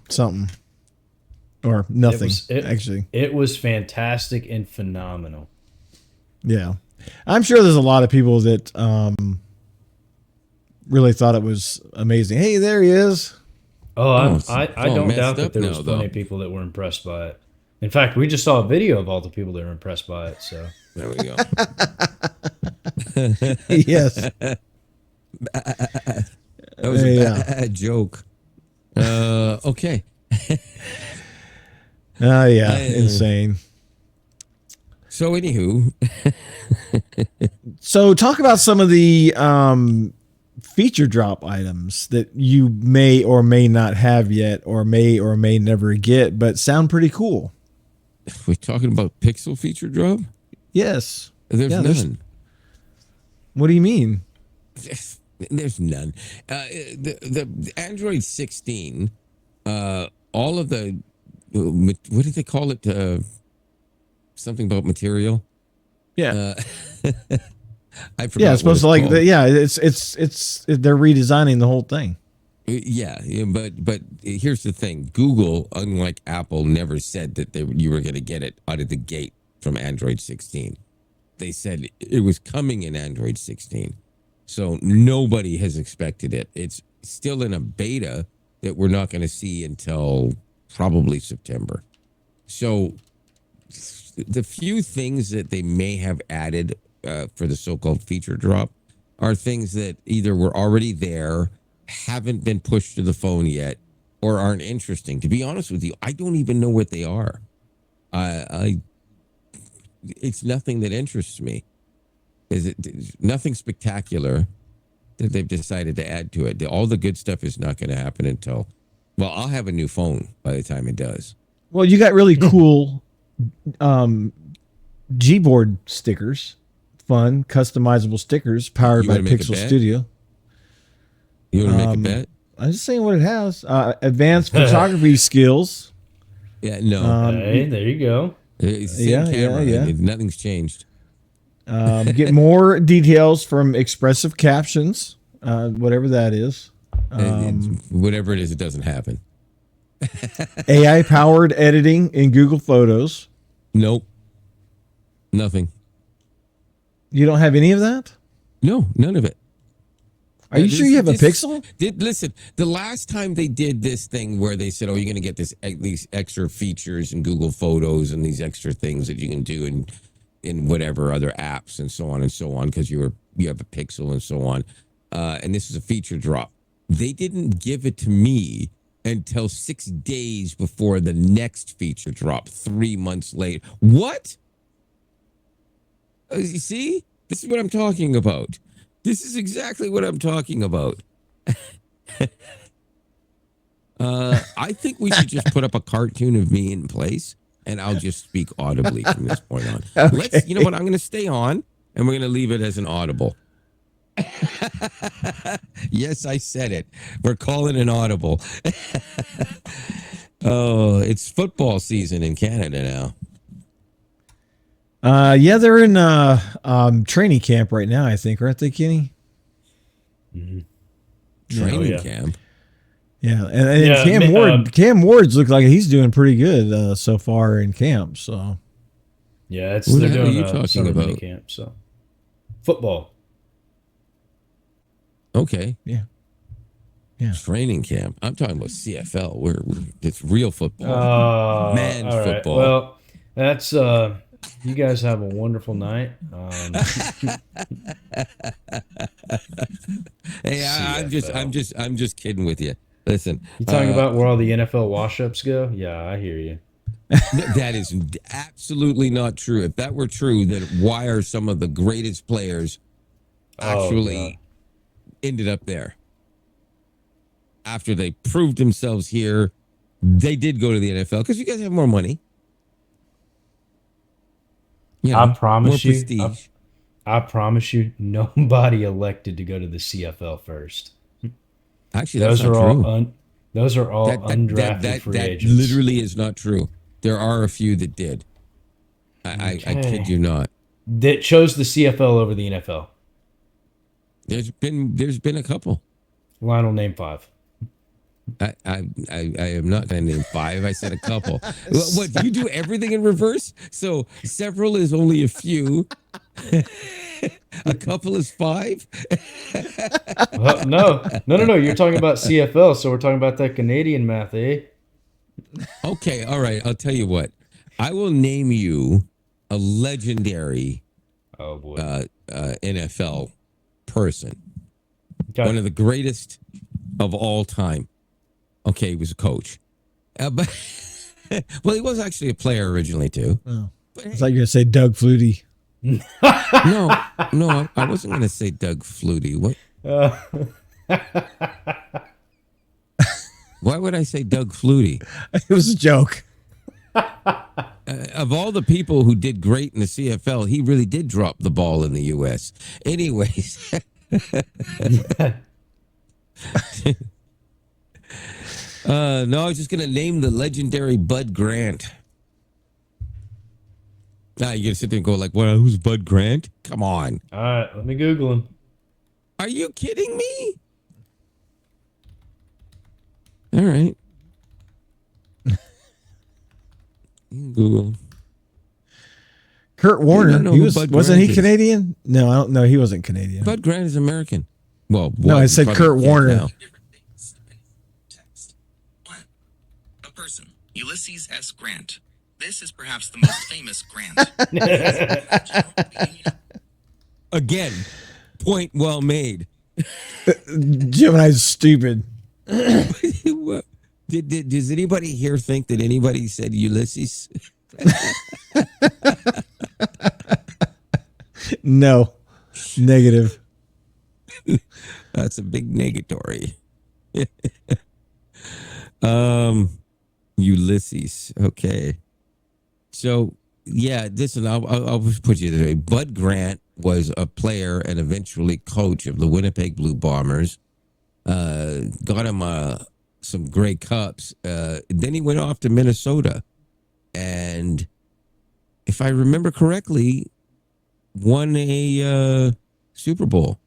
something or nothing actually. It was fantastic and phenomenal. Yeah, I'm sure there's a lot of people that really thought it was amazing. Hey, there he is. I don't messed doubt that up there was now, plenty though. of people that were impressed by it. In fact, we just saw a video of all the people that were impressed by it. So There we go. Yes. That was a bad joke. Okay. Oh yeah, insane. So anywho, So talk about some of the feature drop items that you may or may not have yet, or may never get, but sound pretty cool. we're talking about Pixel feature drop. Yes. There's Yeah, none. What do you mean? There's none. The Android 16, all of the what do they call it? Something about material. Yeah. I forgot. Yeah, it's supposed to like called. it's they're redesigning the whole thing. Yeah, but here's the thing: Google, unlike Apple, never said that you were going to get it out of the gate from Android 16. They said it was coming in Android 16, so nobody has expected it. It's still in a beta that we're not going to see until probably September. So the few things that they may have added for the so-called feature drop are things that either were already there, haven't been pushed to the phone yet, or aren't interesting. To be honest with you, I don't even know what they are. It's nothing that interests me. It's nothing spectacular that they've decided to add to it. All the good stuff is not going to happen until, well, I'll have a new phone by the time it does. Well, you got really cool Gboard stickers, fun customizable stickers powered by Pixel Studio. You want to make a bet? I'm just saying what it has. Advanced photography skills. Yeah, no. Hey, there you go. Same camera. Nothing's changed. Get more details from expressive captions, whatever that is. Whatever it is, it doesn't happen. AI powered editing in Google Photos. Nope. Nothing. You don't have any of that? No, none of it. Are you sure you have a Pixel? Listen, the last time they did this thing where they said, "Oh, you're going to get these extra features in Google Photos and these extra things that you can do in whatever other apps and so on because you have a Pixel and so on," and this is a feature drop. They didn't give it to me until 6 days before the next feature drop, 3 months later. What? You see, this is what I'm talking about. This is exactly what I'm talking about. I think we should just put up a cartoon of me in place, and I'll just speak audibly from this point on. Okay. You know what? I'm going to stay on, and we're going to leave it as an audible. Yes, I said it. We're calling an audible. Oh, it's football season in Canada now. Yeah, they're in training camp right now, I think, aren't they, Kenny? Training yeah. camp. Yeah, and Yeah, Cam Ward's look like he's doing pretty good so far in camp. So Yeah, What the they're hell are doing you a talking summer mini about? camp. So football. Okay. yeah. Training camp. I'm talking about CFL. It's real football. Man All right. football. Well, that's you guys have a wonderful night. Hey, CFL. I'm just kidding with you. Listen, You talking about where all the NFL wash-ups go? Yeah, I hear you. that is absolutely not true. If that were true, then why are some of the greatest players actually ended up there? After they proved themselves here, they did go to the NFL because you guys have more money. You know, I promise more you. prestige. I promise you, nobody elected to go to the CFL first. Actually, that's not true. Those are all undrafted free that agents. literally is not true. There are a few that did. I kid you not. That chose the CFL over the NFL. There's been a couple. Lionel, name 5. I am not going to name 5. I said a couple. What, do you do everything in reverse? So several is only a few. A couple is 5. No. You're talking about CFL, so we're talking about that Canadian math, eh? Okay, all right. I'll tell you what. I will name you a legendary Oh boy. NFL person. Okay. One of the greatest of all time. Okay, he was a coach. But well, he was actually a player originally too. Oh. I thought you were going to say Doug Flutie. No, I wasn't going to say Doug Flutie. What? Why would I say Doug Flutie? It was a joke. Of all the people who did great in the CFL, he really did drop the ball in the U.S. Anyways. No, I was just going to name the legendary Bud Grant. Now you're going to sit there and go like, well, who's Bud Grant? Come on. All right, let me Google him. Are you kidding me? All right. Google. Kurt Warner. Wasn't he is. Canadian? No, I don't know. He wasn't Canadian. Bud Grant is American. Well, no, I said Kurt Warner. Now. A person, Ulysses S. Grant. This is perhaps the most famous Grant. Again, point well made. Gemini's stupid. Does anybody here think that anybody said Ulysses? No. Negative. That's a big negatory. Ulysses. Okay. So, yeah, listen, I'll just put you there. Bud Grant was a player and eventually coach of the Winnipeg Blue Bombers. Got him some Grey Cups. Then he went off to Minnesota. And if I remember correctly, won a Super Bowl.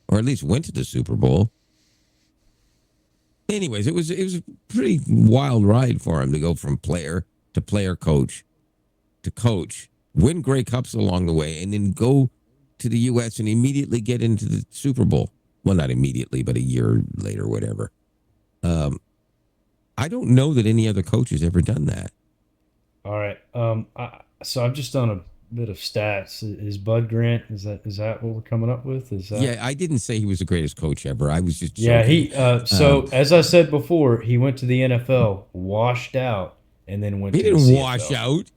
Or at least went to the Super Bowl. Anyways, it was a pretty wild ride for him to go from player to player coach to coach, win Grey Cups along the way, and then go to the U.S. and immediately get into the Super Bowl. Well, not immediately, but a year later, whatever. I don't know that any other coach has ever done that. All right. So I've just done a bit of stats. Is Bud Grant? Is that what we're coming up with? Is that? Yeah, I didn't say he was the greatest coach ever. I was just joking. Yeah. He. So as I said before, he went to the NFL, washed out, and then went. He to didn't the wash CFL. out.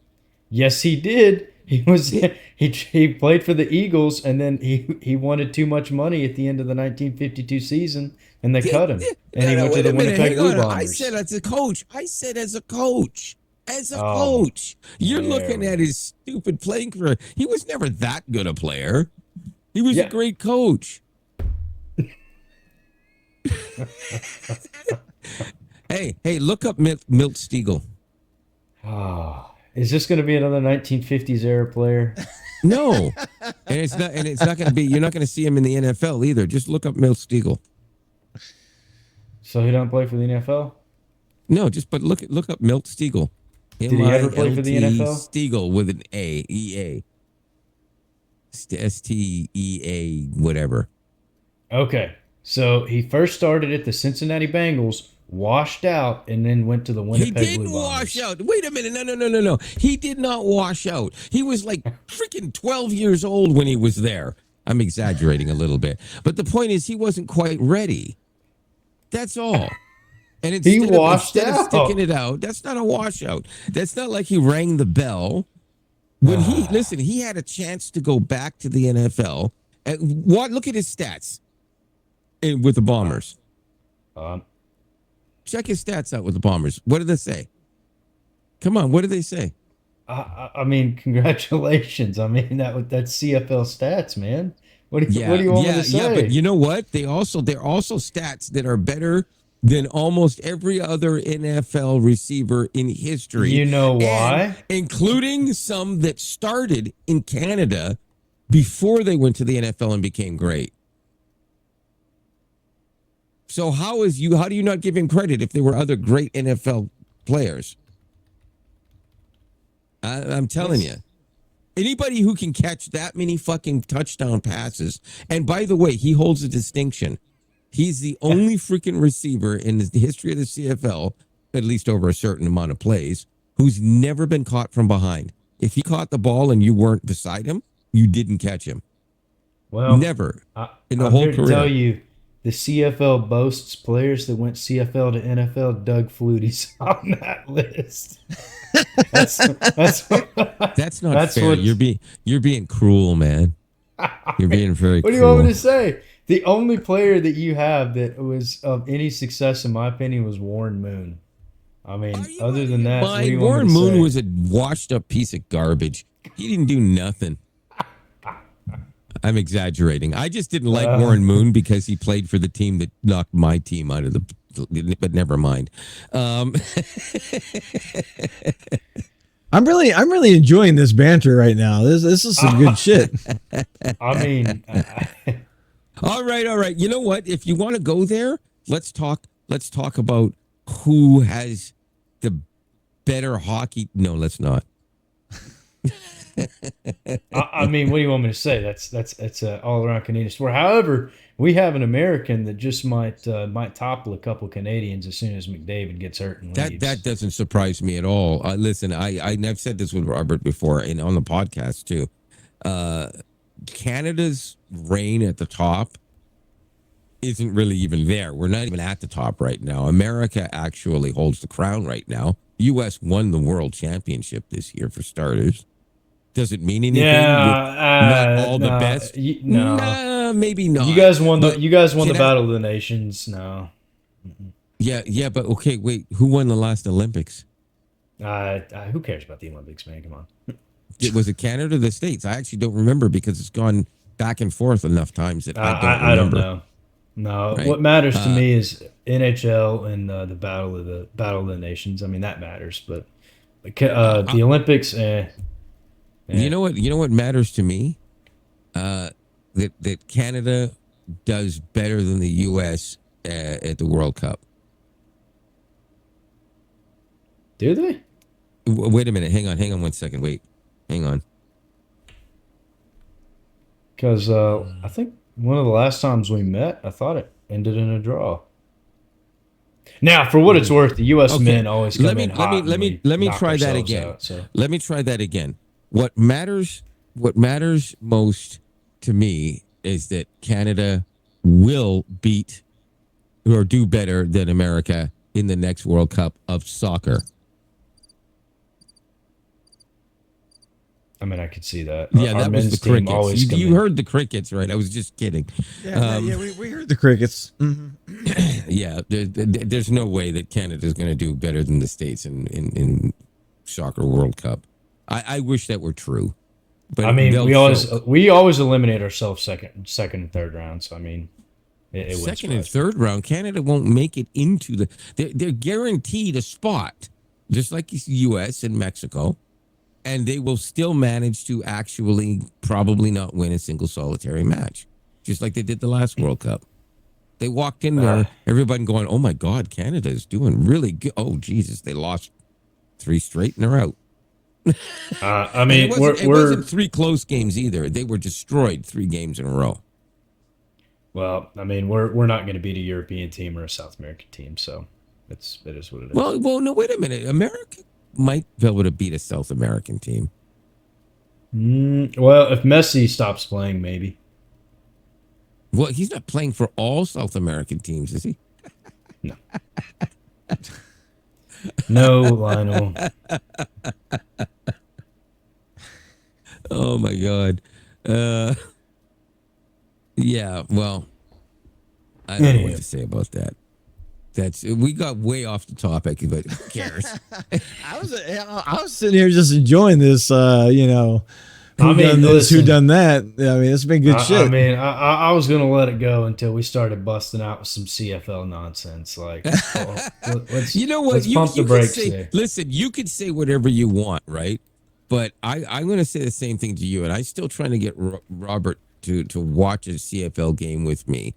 Yes, he did. He was he played for the Eagles, and then he wanted too much money at the end of the 1952 season, and they cut him, and he went to the Winnipeg Blue Bombers. I said as a coach. As a coach. You're looking at his stupid playing career. He was never that good a player. He was a great coach. Oh, Hey, look up Milt Stegall. Is this going to be another 1950s era player? No, and it's not. And it's not going to be. You're not going to see him in the NFL either. Just look up Milt Stegall. So he don't play for the NFL? No, but look up Milt Stegall. Did he ever play for the NFL? Stegall with an A, E-A. S-T-E-A, whatever. Okay. So he first started at the Cincinnati Bengals, washed out, and then went to the Winnipeg Blue He didn't Bombers. wash out. Wait a minute. No. He did not wash out. He was like freaking 12 years old when he was there. I'm exaggerating a little bit. But the point is he wasn't quite ready. That's all. And instead of sticking it out, that's not a washout. That's not like he rang the bell. When he had a chance to go back to the NFL. And look at his stats with the Bombers. Check his stats out with the Bombers. What did they say? Come on, what did they say? I mean, congratulations. I mean, that's CFL stats, man. What do you want me to say? Yeah, but you know what? They're also stats that are better than almost every other NFL receiver in history. You know why? Including some that started in Canada before they went to the NFL and became great. So how do you not give him credit if there were other great NFL players? I'm telling you. Anybody who can catch that many fucking touchdown passes, and by the way, he holds a distinction. He's the only freaking receiver in the history of the CFL, at least over a certain amount of plays, who's never been caught from behind. If he caught the ball and you weren't beside him, you didn't catch him. Well, never in the I'm whole here career. To tell you, the CFL boasts players that went CFL to NFL. Doug Flutie's on that list. That's not fair. You're being cruel, man. You're being very What do you cruel. want me to say? The only player that you have that was of any success, in my opinion, was Warren Moon. I mean, other than that, what do you want Warren me to Moon say? was a washed up piece of garbage. He didn't do nothing. I'm exaggerating. I just didn't like Warren Moon because he played for the team that knocked my team out of the. But never mind. I'm really enjoying this banter right now. This is some good shit. I mean, All right. You know what? If you want to go there, let's talk about who has the better hockey. No, let's not. I mean, what do you want me to say? That's an all around Canadian sport. However, we have an American that just might topple a couple Canadians as soon as McDavid gets hurt and leaves. That doesn't surprise me at all. Listen, I've said this with Robert before and on the podcast too. Canada's reign at the top isn't really even there. We're not even at the top right now. America actually holds the crown right now. U.S. won the world championship this year for starters. Does it mean anything? Yeah, not all the best. No, nah, maybe not. You guys won the Battle of the Nations. No. Yeah, but okay, wait. Who won the last Olympics? Who cares about the Olympics, man? Come on. Was it Canada or the States? I actually don't remember because it's gone back and forth enough times that I don't remember. I don't know. No, right? What matters to me is NHL and the Battle of the Nations. I mean, that matters, but the Olympics. You know what matters to me? That Canada does better than the U.S. At the World Cup. Do they? Wait a minute. Hang on 1 second. Wait. Hang on. Because I think one of the last times we met, I thought it ended in a draw. Now, for what it's worth, the U.S. men always come in hot. Let me try that again. Let me try that again. What matters most to me is that Canada will beat or do better than America in the next World Cup of soccer. I mean, I could see that. Yeah, that was the crickets. You heard the crickets, right? I was just kidding. Yeah, we heard the crickets. Mm-hmm. Yeah, there's no way that Canada is going to do better than the States in soccer World Cup. I wish that were true. But I mean, we always eliminate ourselves second and third round. So I mean, it second and third round, Canada won't make it into they're guaranteed a spot, just like the U.S. and Mexico. and they will still manage to actually probably not win a single solitary match, just like they did the last World Cup. They walked in there, everybody going, "Oh my God, Canada's doing really good." Oh Jesus, they lost 3 straight and they're out. I mean, it wasn't 3 close games either. They were destroyed 3 games in a row. Well, I mean, we're not going to beat a European team or a South American team, so it is what it is. Well, no, wait a minute. America might be able to beat a South American team. Well, if Messi stops playing, maybe. Well, he's not playing for all South American teams, is he? No. No, Lionel. Oh my God. Yeah, well, I don't know what to say about that. We got way off the topic, but who cares? I was sitting here just enjoying this, who done this, who done that. I mean, it's been good shit. I mean, I was going to let it go until we started busting out with some CFL nonsense. Like, let's, you know what? Let's pump the brakes there. Listen, you could say whatever you want, right? But I'm going to say the same thing to you, and I'm still trying to get Robert to watch a CFL game with me,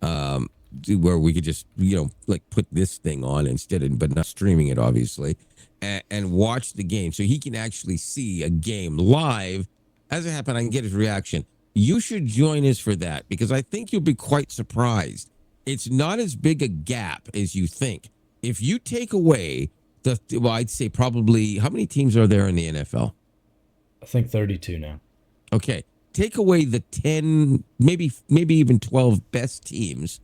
where we could just like put this thing on instead of, but not streaming it obviously, and watch the game so he can actually see a game live as it happened. I can get his reaction. You should join us for that because I think you'll be quite surprised. It's not as big a gap as you think. If you take away I'd say probably, how many teams are there in the NFL? I think 32 now. Okay. Take away the 10, maybe even 12 best teams,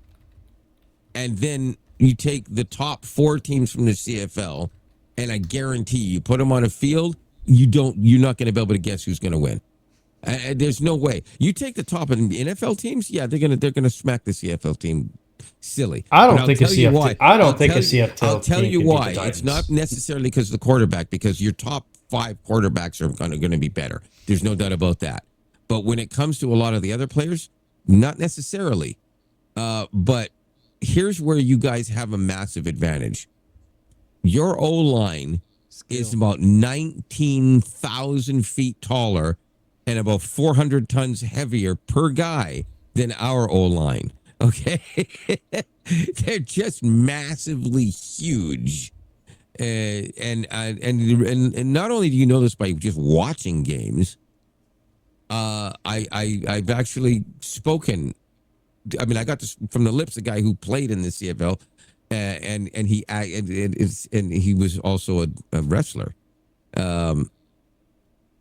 and then you take the top 4 teams from the CFL, and I guarantee you put them on a field, you're not going to be able to guess who's going to win. There's no way. You take the top of the NFL teams, yeah, they're gonna smack the CFL team silly. I don't think a CFL. I'll tell you why. It's not necessarily because of the quarterback, because your top 5 quarterbacks are going to be better. There's no doubt about that. But when it comes to a lot of the other players, not necessarily. But here's where you guys have a massive advantage. Your O-line is about 19,000 feet taller and about 400 tons heavier per guy than our O-line. Okay? They're just massively huge. And not only do you know this by just watching games, I've actually spoken. I mean, I got this from the lips of a guy who played in the CFL, and he was also a wrestler.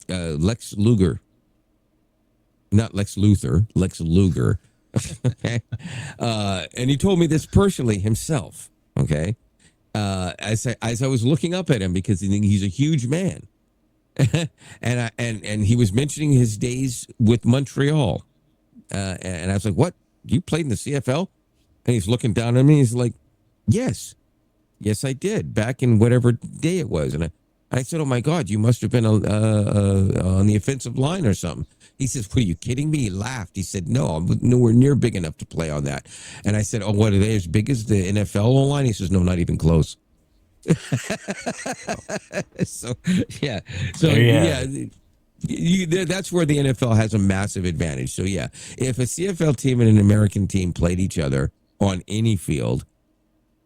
Lex Luger, not Lex Luthor, Lex Luger. Okay, and he told me this personally himself. Okay, as I was looking up at him because he's a huge man. and he was mentioning his days with Montreal, and I was like, "What? You played in the CFL?" And he's looking down at me. He's like, "Yes, I did back in whatever day it was." And I said, "Oh my God, you must have been on the offensive line or something." He says, "What, are you kidding me?" He laughed. He said, "No, I'm nowhere near big enough to play on that." And I said, "Oh, what, are they as big as the NFL line?" He says, "No, not even close." So yeah, that's where the NFL has a massive advantage. So yeah, if a CFL team and an American team played each other on any field,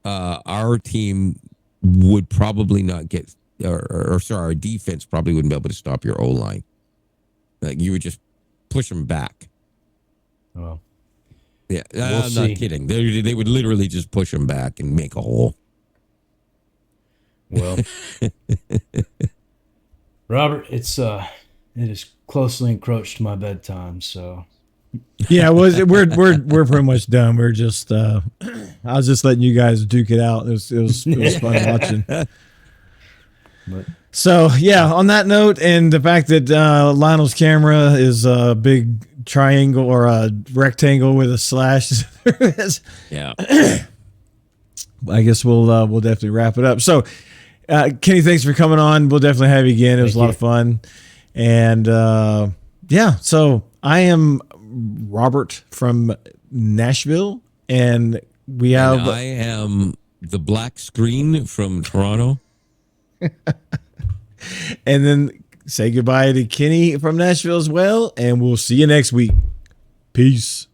our team would probably not get, or sorry, our defense probably wouldn't be able to stop your O-line. Like, you would just push them back. Oh, yeah, I'm not kidding. They would literally just push them back and make a hole. Well, Robert, it is closely encroached my bedtime, so yeah, we're pretty much done. We're just I was just letting you guys duke it out. It was fun watching. So yeah, on that note, and the fact that Lionel's camera is a big triangle or a rectangle with a slash, yeah. I guess we'll definitely wrap it up. So, Kenny, thanks for coming on. We'll definitely have you again. It was a lot of fun. And yeah, so I am Robert from Nashville, and we have. And I am the black screen from Toronto. And then say goodbye to Kenny from Nashville as well, and we'll see you next week. Peace.